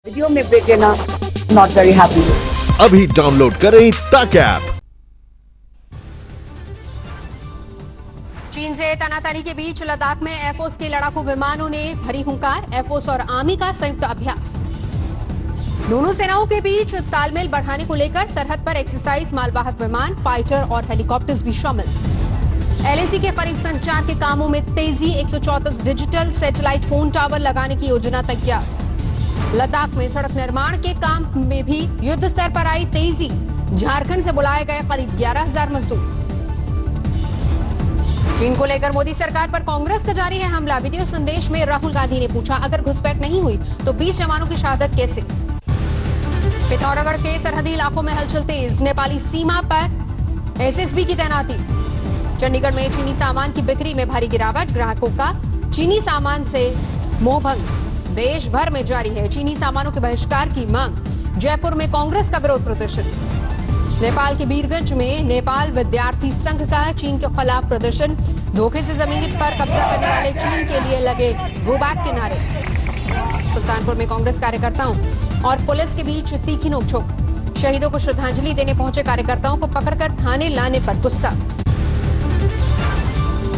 Video में break लेना not very happy. अभी डाउनलोड करें तक ऐप। चीन से तनातनी के बीच लद्दाख में एयरफोर्स के लड़ाकू विमानों ने भरी हुंकार। एयरफोर्स और आर्मी का संयुक्त अभ्यास। दोनों सेनाओं के बीच तालमेल बढ़ाने को लेकर सरहद पर एक्सरसाइज। मालवाहक विमान, फाइटर और हेलीकॉप्टर्स भी शामिल। एलएसी के करीब संचार के कामों में तेजी। 134 डिजिटल सैटेलाइट फोन टावर लगाने की योजना तैयार। लद्दाख में सड़क निर्माण के काम में भी युद्ध स्तर पर आई तेजी। झारखंड से बुलाए गए करीब 11,000 मजदूर। चीन को लेकर मोदी सरकार पर कांग्रेस का जारी है हमला। वीडियो संदेश में राहुल गांधी ने पूछा, अगर घुसपैठ नहीं हुई तो 20 जवानों की शहादत कैसे। पिथौरागढ़ के सरहदी इलाकों में हलचल तेज। नेपाली सीमा पर एसएसबी की तैनाती। चंडीगढ़ में चीनी सामान की बिक्री में भारी गिरावट। ग्राहकों का चीनी सामान से मोहभंग। देश भर में जारी है चीनी सामानों के बहिष्कार की मांग। जयपुर में कांग्रेस का विरोध प्रदर्शन। नेपाल के बीरगंज में नेपाल विद्यार्थी संघ का चीन के खिलाफ प्रदर्शन। धोखे से जमीन पर कब्जा करने वाले चीन के लिए लगे गो बैक के नारे। सुल्तानपुर में कांग्रेस कार्यकर्ताओं और पुलिस के बीच तीखी नोकझोंक। शहीदों को श्रद्धांजलि देने पहुंचे कार्यकर्ताओं को पकड़कर थाने लाने पर गुस्सा।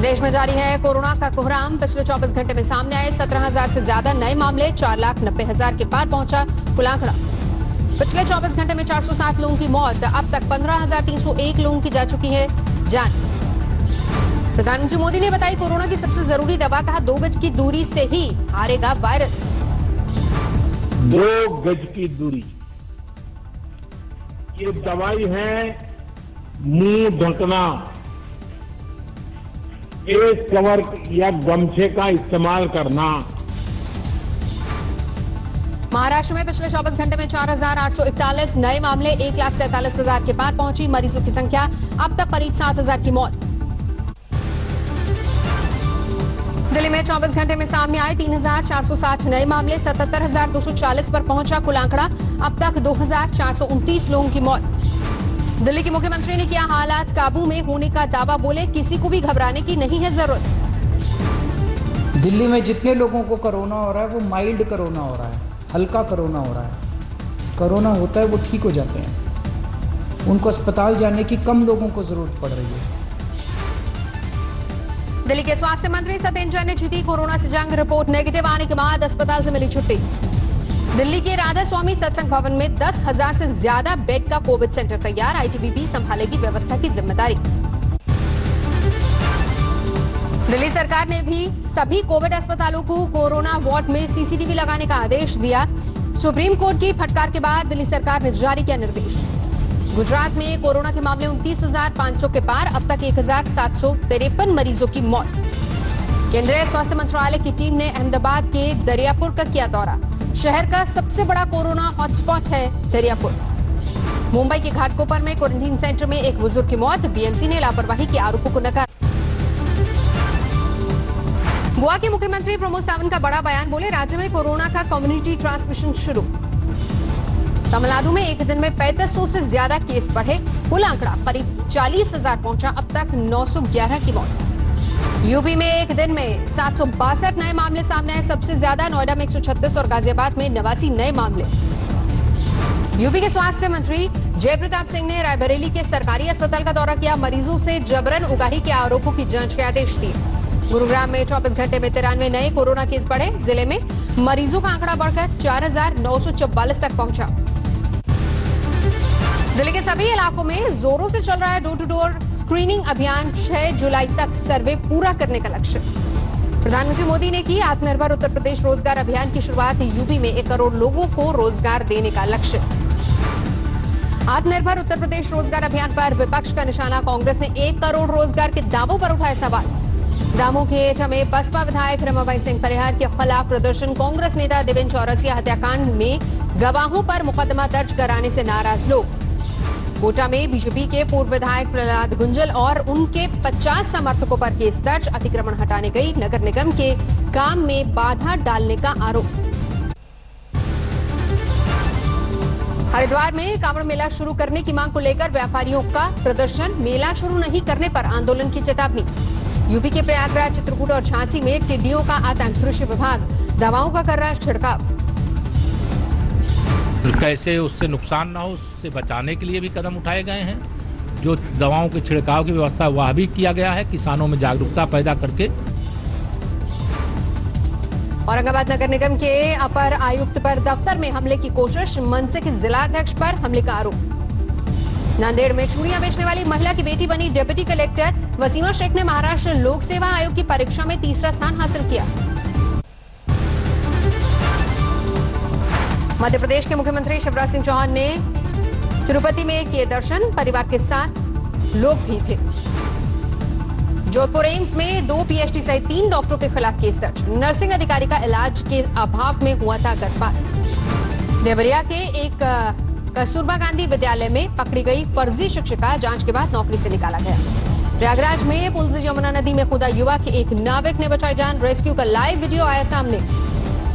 देश में जारी है कोरोना का कोहराम। पिछले 24 घंटे में सामने आए 17,000 से ज्यादा नए मामले। 4,90,000 के पार पहुंचा कुल आंकड़ा। पिछले 24 घंटे में 407 लोगों की मौत। अब तक 15,301 लोगों की जा चुकी है जान। प्रधानमंत्री मोदी ने बताई कोरोना की सबसे जरूरी दवा। कहा 2 गज की दूरी से ही हारेगा वायरस। 2 गज की दूरी ये दवाई है। मुंह ढकना, फेस कवर या गमछे का इस्तेमाल करना। महाराष्ट्र में पिछले 24 घंटे में 4,841 नए मामले। 1,47,000 के पार पहुंची मरीजों की संख्या। अब तक करीब 7,000 की मौत। दिल्ली में 24 घंटे में सामने आए 3,460 नए मामले। 77,240 पर पहुंचा कुल आंकड़ा। अब तक 2,429 लोगों की मौत। दिल्ली के मुख्यमंत्री ने किया हालात काबू में होने का दावा। बोले किसी को भी घबराने की नहीं है जरूरत। दिल्ली में जितने लोगों को कोरोना हो रहा है वो माइल्ड कोरोना हो रहा है, हल्का कोरोना हो रहा है। कोरोना होता है वो ठीक हो जाते हैं। उनको अस्पताल जाने की कम लोगों को जरूरत पड़ रही है। दिल्ली के स्वास्थ्य मंत्री सत्येंद्र जैन ने जीती कोरोना से जंग। रिपोर्ट नेगेटिव आने के बाद अस्पताल से मिली छुट्टी। दिल्ली के राधा स्वामी सत्संग भवन में 10,000 से ज्यादा बेड का कोविड सेंटर तैयार। आईटीबीपी संभालेगी व्यवस्था की जिम्मेदारी। दिल्ली सरकार ने भी सभी कोविड अस्पतालों को कोरोना वार्ड में सीसीटीवी लगाने का आदेश दिया। सुप्रीम कोर्ट की फटकार के बाद दिल्ली सरकार ने जारी किया निर्देश। गुजरात में कोरोना के मामले 29,500 के पार। अब तक 1,753 मरीजों की मौत। केंद्रीय स्वास्थ्य मंत्रालय की टीम ने अहमदाबाद के दरियापुर का किया दौरा। शहर का सबसे बड़ा कोरोना हॉटस्पॉट है दरियापुर। मुंबई के घाटकोपर में क्वारंटीन सेंटर में एक बुजुर्ग की मौत। बीएमसी ने लापरवाही के आरोपों को नकार। गोवा के मुख्यमंत्री प्रमोद सावंत का बड़ा बयान। बोले राज्य में कोरोना का कम्युनिटी ट्रांसमिशन शुरू। तमिलनाडु में एक दिन में 3500 से ज्यादा केस बढ़े। कुल आंकड़ा करीब 40,000 पहुंचा। अब तक 911 की मौत। यूपी में एक दिन में 762 नए मामले सामने आए। सबसे ज्यादा नोएडा में 136 और गाजियाबाद में 89 नए मामले। यूपी के स्वास्थ्य मंत्री जयप्रताप सिंह ने रायबरेली के सरकारी अस्पताल का दौरा किया। मरीजों से जबरन उगाही के आरोपों की जांच के आदेश दिए। गुरुग्राम में 24 घंटे में 93 नए कोरोना केस बढ़े। जिले में मरीजों का आंकड़ा बढ़कर 4,944 तक पहुंचा। दिल्ली के सभी इलाकों में जोरों से चल रहा है डोर टू डोर स्क्रीनिंग अभियान। 6 जुलाई तक सर्वे पूरा करने का लक्ष्य। प्रधानमंत्री मोदी ने की आत्मनिर्भर उत्तर प्रदेश रोजगार अभियान की शुरुआत। यूपी में 1 करोड़ लोगों को रोजगार देने का लक्ष्य। आत्मनिर्भर उत्तर प्रदेश रोजगार अभियान पर विपक्ष का निशाना। कांग्रेस ने 1 करोड़ रोजगार के दावों पर उठाए सवाल। दामोह के एटा में बसपा विधायक रमाबाई सिंह परिहार के खिलाफ प्रदर्शन। कांग्रेस नेता देवेंद्र चौरसिया हत्याकांड में गवाहों पर मुकदमा दर्ज कराने से नाराज लोग। कोटा में बीजेपी के पूर्व विधायक प्रहलाद गुंजल और उनके 50 समर्थकों पर केस दर्ज। अतिक्रमण हटाने गई नगर निगम के काम में बाधा डालने का आरोप। हरिद्वार में कांवड़ मेला शुरू करने की मांग को लेकर व्यापारियों का प्रदर्शन। मेला शुरू नहीं करने पर आंदोलन की चेतावनी। यूपी के प्रयागराज, चित्रकूट और झांसी में टिड्डियों का आतंक। कृषि विभाग दवाओं का कर रहा है छिड़काव। कैसे उससे नुकसान ना हो, उससे बचाने के लिए भी कदम उठाए गए हैं। जो दवाओं के छिड़काव की व्यवस्था वह भी किया गया है, किसानों में जागरूकता पैदा करके। औरंगाबाद नगर निगम के अपर आयुक्त पर दफ्तर में हमले की कोशिश, मनसे के जिलाध्यक्ष पर हमले का आरोप। नांदेड़ में चूड़ियां बेचने वाली महिला की बेटी बनी डिप्टी कलेक्टर। वसीमा शेख ने महाराष्ट्र लोक सेवा आयोग की परीक्षा में तीसरा स्थान हासिल किया। मध्य प्रदेश के मुख्यमंत्री शिवराज सिंह चौहान ने तिरुपति में किए दर्शन, परिवार के साथ लोग भी थे। जोधपुर एम्स में 2 पीएचडी सहित 3 डॉक्टरों के खिलाफ केस दर्ज। नर्सिंग अधिकारी का इलाज के अभाव में हुआ था गर्भपात। देवरिया के एक कस्तूरबा गांधी विद्यालय में पकड़ी गई फर्जी शिक्षिका, जांच के बाद नौकरी से निकाला गया। प्रयागराज में पुल से यमुना नदी में कूदा युवक, एक नाविक ने बचाई जान। रेस्क्यू का लाइव वीडियो आया सामने।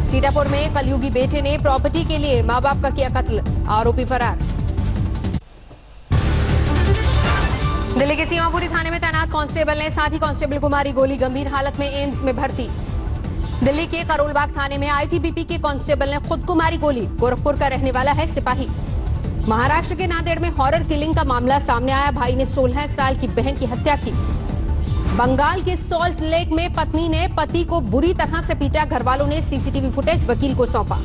सीतापुर में कलयुगी बेटे ने प्रॉपर्टी के लिए मां बाप का किया कत्ल, आरोपी फरार। दिल्ली के सीमापुरी थाने में तैनात कांस्टेबल ने साथी कांस्टेबल को मारी गोली, गंभीर हालत में एम्स में भर्ती। दिल्ली के करोलबाग थाने में आईटीबीपी के कांस्टेबल ने खुद को मारी गोली, गोरखपुर का रहने वाला है सिपाही। महाराष्ट्र के नांदेड़ में हॉरर किलिंग का मामला सामने आया, भाई ने 16 साल की बहन की हत्या की। बंगाल के सॉल्ट लेक में पत्नी ने पति को बुरी तरह से पीटा, घरवालों ने सीसीटीवी फुटेज वकील को सौंपा।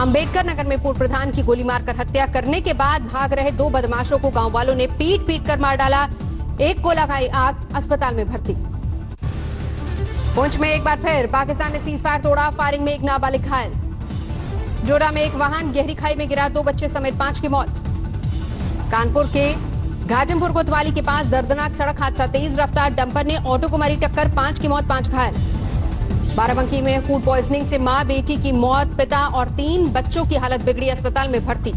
अंबेडकर नगर में पूर्व प्रधान की गोली मारकर हत्या करने के बाद भाग रहे 2 बदमाशों को गांव वालों ने पीट कर मार डाला, एक को लगाई आग, अस्पताल में भर्ती। पुंछ में एक बार फिर पाकिस्तान ने सीज फायर तोड़ा, फायरिंग में एक नाबालिग घायल। जोड़ा में एक वाहन गहरी खाई में गिरा, 2 बच्चे समेत 5 की मौत। कानपुर के घाजमपुर कोतवाली के पास दर्दनाक सड़क हादसा, तेज रफ्तार डंपर ने ऑटो को मारी टक्कर, 5 की मौत 5 घायल। बाराबंकी में फूड पॉइजनिंग से मां बेटी की मौत, पिता और 3 बच्चों की हालत बिगड़ी, अस्पताल में भर्ती।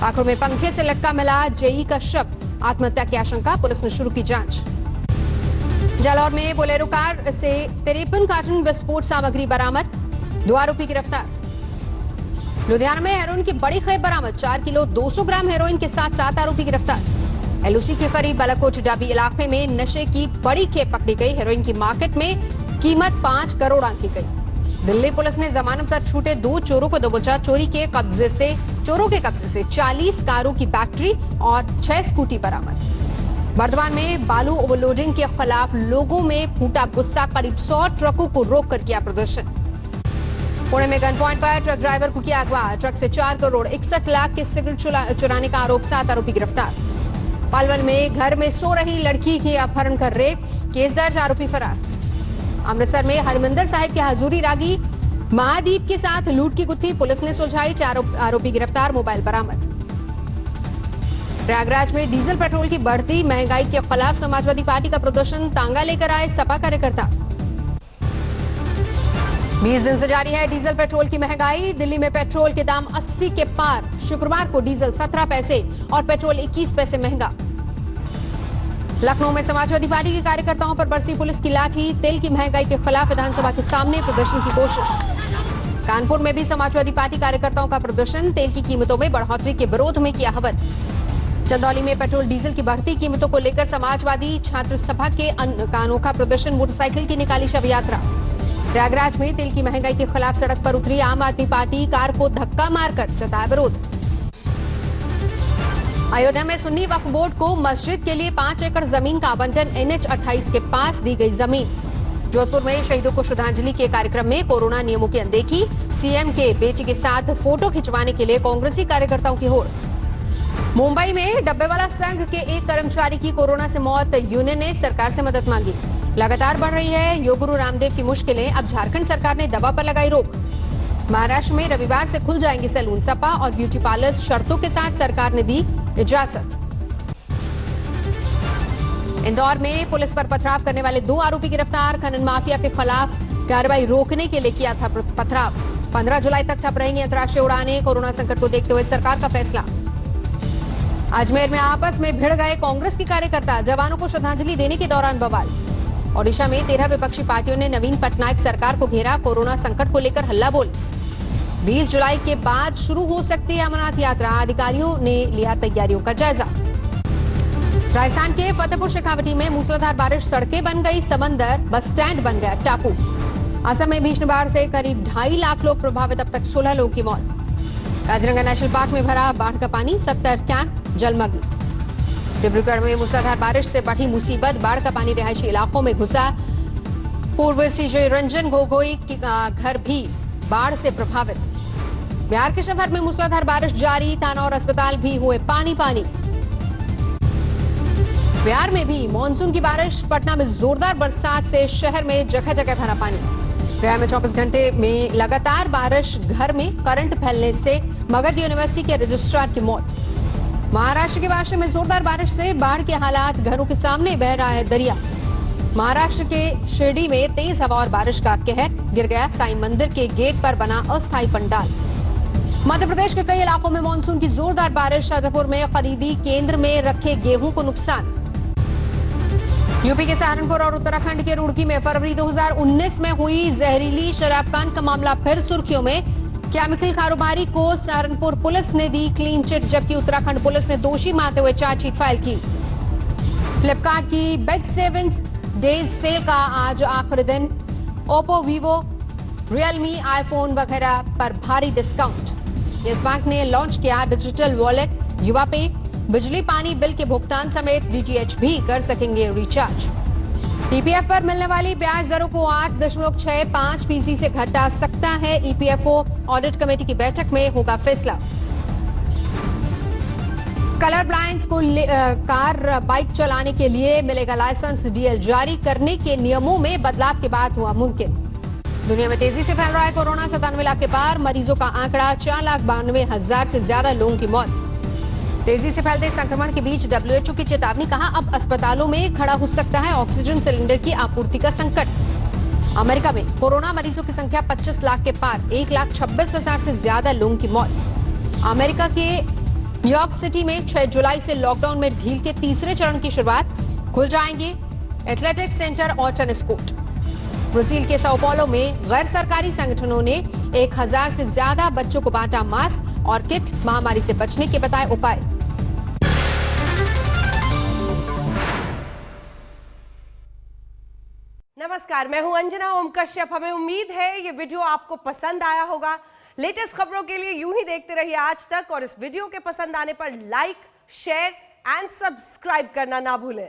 पाकुड़ में पंखे से लटका मिला जेई का शव, आत्महत्या की आशंका, पुलिस ने शुरू की जांच। जालौर में बोलेरो कार से 53 कार्टन विस्फोट सामग्री बरामद, 2 आरोपी गिरफ्तार। लुधियाना में हेरोइन की बड़ी खेप बरामद, 4 किलो 200 ग्राम हेरोइन के साथ 7 आरोपी गिरफ्तार। एलओसी के करीब बालाकोट डाबी इलाके में नशे की बड़ी खेप पकड़ी गई, हेरोइन की मार्केट में कीमत 5 करोड़ आंकी गई। दिल्ली पुलिस ने जमानत पर छूटे 2 चोरों को दबोचा, चोरों के कब्जे से 40 कारों की बैटरी और 6 स्कूटी बरामद। बर्दवान में बालू ओवरलोडिंग के खिलाफ लोगों में फूटा गुस्सा, करीब 100 ट्रकों को रोककर किया प्रदर्शन। पुणे में गन पॉइंट पर ट्रक ड्राइवर को किया अगवा, ट्रक से 4 करोड़ 61 लाख के सिगरेट चुराने का आरोप, 7 आरोपी गिरफ्तार। पालवल में घर में सो रही लड़की की अपहरण कर रेप, केस दर्ज, आरोपी फरार। अमृतसर में हरमिंदर साहिब के हजूरी रागी महादीप के साथ लूट की गुत्थी, पुलिस ने सुलझाई, 4 आरोपी गिरफ्तार, मोबाइल बरामद। प्रयागराज में डीजल पेट्रोल की बढ़ती महंगाई के खिलाफ समाजवादी पार्टी का प्रदर्शन, तांगा लेकर आए सपा कार्यकर्ता। 20 दिन से जारी है डीजल पेट्रोल की महंगाई। दिल्ली में पेट्रोल के दाम 80 के पार, शुक्रवार को डीजल 17 पैसे और पेट्रोल 21 पैसे महंगा। लखनऊ में समाजवादी पार्टी के कार्यकर्ताओं पर बरसी पुलिस की लाठी, तेल की महंगाई के खिलाफ विधानसभा के सामने प्रदर्शन की कोशिश। कानपुर में भी समाजवादी पार्टी कार्यकर्ताओं का प्रदर्शन, तेल की कीमतों में बढ़ोतरी के विरोध में किया हवन। चंदौली में पेट्रोल डीजल की बढ़ती कीमतों को लेकर समाजवादी छात्र सभा के अनोखा प्रदर्शन, मोटरसाइकिल की निकाली शव यात्रा। प्रयागराज में तेल की महंगाई के खिलाफ सड़क पर उतरी आम आदमी पार्टी, कार को धक्का मारकर जताया विरोध। अयोध्या में सुन्नी वक्फ बोर्ड को मस्जिद के लिए 5 एकड़ जमीन का आवंटन, NH 28 के पास दी गई जमीन। जोधपुर में शहीदों को श्रद्धांजलि के कार्यक्रम में कोरोना नियमों की अनदेखी, सीएम के बेटे के साथ फोटो खिंचवाने के लिए कांग्रेसी कार्यकर्ताओं की होड़। मुंबई में डब्बेवाला संघ के एक कर्मचारी की कोरोना से मौत, यूनियन ने सरकार से मदद मांगी। लगातार बढ़ रही है योग गुरु रामदेव की मुश्किलें, अब झारखंड सरकार ने दवा पर लगाई रोक। महाराष्ट्र में रविवार से खुल जाएंगे सैलून, सपा और ब्यूटी पार्लर्स, शर्तों के साथ सरकार ने दी इजाजत। इंदौर में पुलिस पर पथराव करने वाले 2 आरोपी गिरफ्तार, खनन माफिया के खिलाफ कार्रवाई रोकने के लिए किया था पथराव। 15 जुलाई तक ठप रहेंगी अंतर्राष्ट्रीय उड़ानें, कोरोना संकट को देखते हुए सरकार का फैसला। अजमेर में आपस में भिड़ गए कांग्रेस के कार्यकर्ता, जवानों को श्रद्धांजलि देने के दौरान बवाल। ओडिशा में 13 विपक्षी पार्टियों ने नवीन पटनायक सरकार को घेरा, कोरोना संकट को लेकर हल्ला बोल। 20 जुलाई के बाद शुरू हो सकती है अमरनाथ यात्रा, अधिकारियों ने लिया तैयारियों का जायजा। राजस्थान के फतेहपुर शेखावटी में मूसलाधार बारिश, सड़कें बन गई समंदर, बस स्टैंड बन गया टापू। असम में भीषण बाढ़ से करीब 2.5 लाख लोग प्रभावित, अब तक 16 लोगों की मौत। काजीरंगा नेशनल पार्क में भरा बाढ़ का पानी, 70 कैंप जलमग्न। डिब्रूगढ़ में मूसलाधार बारिश से बढ़ी मुसीबत, बाढ़ का पानी रिहायशी इलाकों में घुसा। पूर्व सीजे रंजन गोगोई का घर भी बाढ़ से प्रभावित। बिहार के शहर में मूसलाधार बारिश जारी, तानौर अस्पताल भी हुए पानी पानी। बिहार में भी मानसून की बारिश, पटना में जोरदार बरसात से शहर में जगह जगह भरा पानी। बिहार में 24 घंटे में लगातार बारिश, घर में करंट फैलने से मगध यूनिवर्सिटी के रजिस्ट्रार की मौत। महाराष्ट्र के वाशी में जोरदार बारिश से बाढ़ के हालात, घरों के सामने बह रहा है दरिया। महाराष्ट्र के शिरडी में तेज हवा और बारिश का कहर, गिर गया साईं मंदिर के गेट पर बना अस्थायी पंडाल। मध्य प्रदेश के कई इलाकों में मानसून की जोरदार बारिश, शाजापुर में खरीदी केंद्र में रखे गेहूं को नुकसान। यूपी के सहारनपुर और उत्तराखंड के रुड़की में फरवरी 2019 में हुई जहरीली शराब कांड का मामला फिर सुर्खियों में। केमिकल कारोबारी को सहारनपुर पुलिस ने दी क्लीन चिट, जबकि उत्तराखंड पुलिस ने दोषी मानते हुए चार्जशीट फाइल की। फ्लिपकार्ट की बिग सेविंग्स डेज सेल का आज आखिरी दिन। ओप्पो, वीवो, रियलमी, आईफोन वगैरह पर भारी डिस्काउंट। यस बैंक ने लॉन्च किया डिजिटल वॉलेट, युवा पे। बिजली पानी बिल के भुगतान समेत डीटीएच भी कर सकेंगे रिचार्ज। ईपीएफ पर मिलने वाली ब्याज दरों को 8.65% से घटा सकता है ईपीएफओ। ऑडिट कमेटी की बैठक में होगा फैसला। कलर ब्लाइंड्स को कार बाइक चलाने के लिए मिलेगा लाइसेंस, डीएल जारी करने के नियमों में बदलाव के बाद हुआ मुमकिन। दुनिया में तेजी से फैल रहा है कोरोना, 97 लाख के पार मरीजों का आंकड़ा, 4,92,000 से ज्यादा लोगों की मौत। तेजी से फैलते संक्रमण के बीच डब्ल्यूएचओ की चेतावनी, कहा अब अस्पतालों में खड़ा हो सकता है ऑक्सीजन सिलेंडर की आपूर्ति का संकट। अमेरिका में कोरोना मरीजों की संख्या 25 लाख के पार, 1,26,000 से ज्यादा लोगों की मौत। अमेरिका के न्यूयॉर्क सिटी में 6 जुलाई से लॉकडाउन में ढील के तीसरे चरण की शुरुआत, खुल जाएंगे एथलेटिक सेंटर और टेनिस कोर्ट। ब्राजील के sao paulo में गैर सरकारी संगठनों ने 1,000 से ज्यादा बच्चों को बांटा मास्क और किट, महामारी से बचने के बताए उपाय। नमस्कार, मैं हूं अंजना ओम कश्यप। हमें उम्मीद है ये वीडियो आपको पसंद आया होगा। लेटेस्ट खबरों के लिए यूं ही देखते रहिए आज तक, और इस वीडियो के पसंद आने पर लाइक, शेयर एंड सब्सक्राइब करना ना भूलें।